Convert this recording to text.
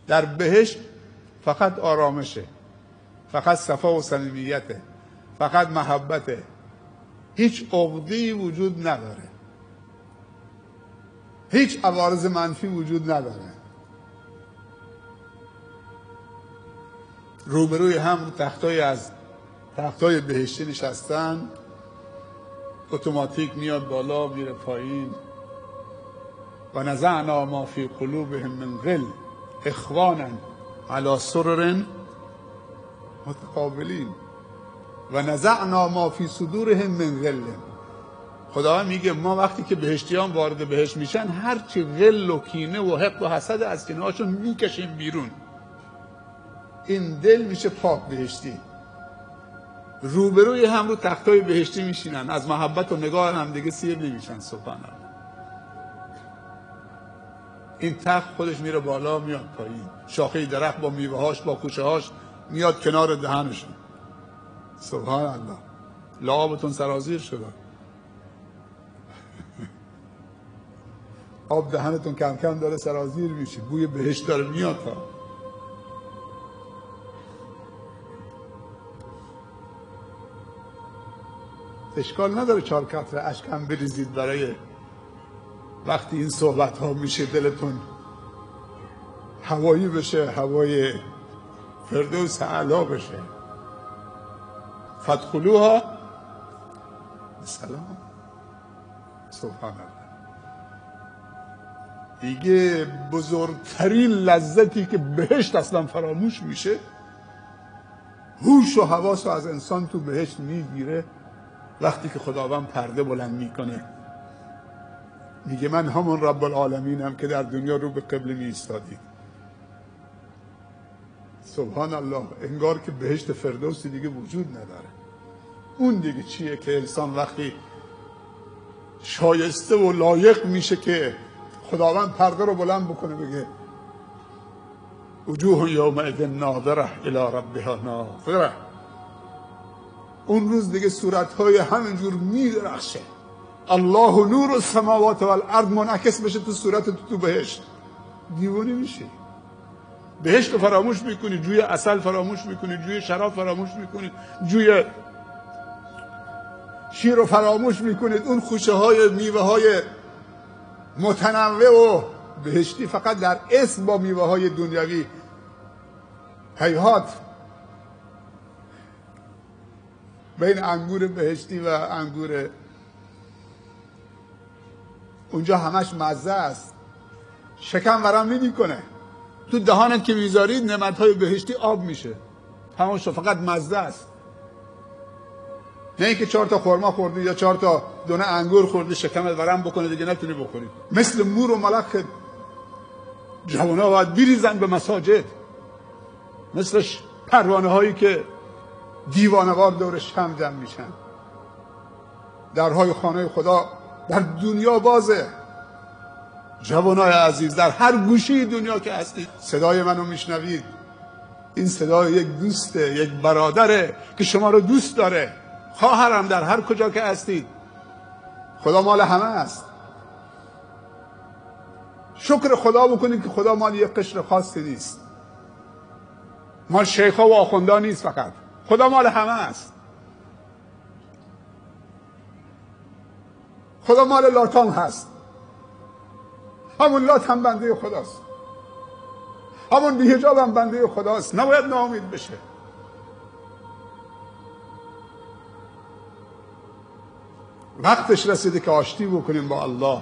در بهشت فقط آرامشه، فقط صفا و صمیمیته، فقط محبته، هیچ عقده‌ای وجود نداره، هیچ عوارض منفی وجود نداره. روبروی هم تختای از تختای بهشتی نشستن، اتوماتیک میاد بالا میره پایین. و نزعنا ما فی قلوبهم من غل اخوانا علی سرر متقابلین و نزعنا ما فی صدورهم من غل. خدا میگه ما وقتی که بهشتیان وارد بهشت میشن هرچی غل و کینه و حقد و حسد از سینه‌هاشون میکشیم بیرون. این دل میشه پاک بهشتی. روبروی هم رو تختای بهشتی میشینن، از محبت و نگاه هم دیگه سیر نمیشن. سبحان الله. این تخت خودش میره بالا میاد پایین، شاخه درخت با میوه‌هاش با خوشه‌هاش میاد کنار دهنشون. سبحان الله. لعابتون سرازیر شده، آب دهنتون کم کم داره سرازیر میشه، بوی بهشت داره میاد. اشکال نداره 4 قطره اشک هم بریزید برای وقتی این صحبت ها میشه دلتون هوایی بشه، هوای فردوس اعلی بشه. فادخلوها بسلام. سبحان الله. دیگه بزرگترین لذتی که بهشت اصلا فراموش میشه، هوش و حواس از انسان تو بهشت میگیره وقتی که خداوند پرده بلند میکنه، میگه من همون رب العالمینم که در دنیا رو به قبله می ایستادید. سبحان الله. انگار که بهشت فردوسی دیگه وجود نداره. اون دیگه چیه که انسان وقتی شایسته و لایق میشه که خداوند پرده رو بلند بکنه بگه وجوه یومئذ ناظره الی ربها ناظره، اون روز دیگه صورتهای همینجور میدرخشه. الله نور السماوات والارض منعکس بشه تو صورت تو بهشت، دیوانه میشی. بهشت رو فراموش میکنی، جوی عسل فراموش میکنی، جوی شراب فراموش میکنی، جوی شیر رو فراموش میکنید. اون خوشه های میوه های متنوع و بهشتی فقط در اسم با میوه های دنیوی. هیهات بین انگور بهشتی و انگور اونجا همش مزه است، شکم ورم نمیکنه. تو دهانت که میذارید نعمت‌های بهشتی آب میشه، تمام شد، فقط مزه است. نه اینکه 4 تا خرما خوردی یا 4 تا دونه انگور خوردی شکمت ورم بکنه دیگه نتونی بخوری. مثل مور و ملخ جوانا باید بریزن به مساجد، مثل پروانه هایی که دیوانوار دور شمع جمع میشن. درهای خانه خدا در دنیا بازه. جوانای عزیز، در هر گوشه دنیا که هستید صدای منو میشنوید، این صدای یک دوسته، یک برادره که شما رو دوست داره. خواهرم، در هر کجا که هستید، خدا مال همه است. شکر خدا بکنید که خدا مال یک قشر خاصی نیست، مال شیخا و آخوندا نیست، فقط خدا مال همه است. خدا مال لاتان هست، همون لات هم بنده خداست، همون بی‌حجاب هم بنده خداست. نباید ناامید بشه. وقتش رسیده که آشتی بکنیم با الله.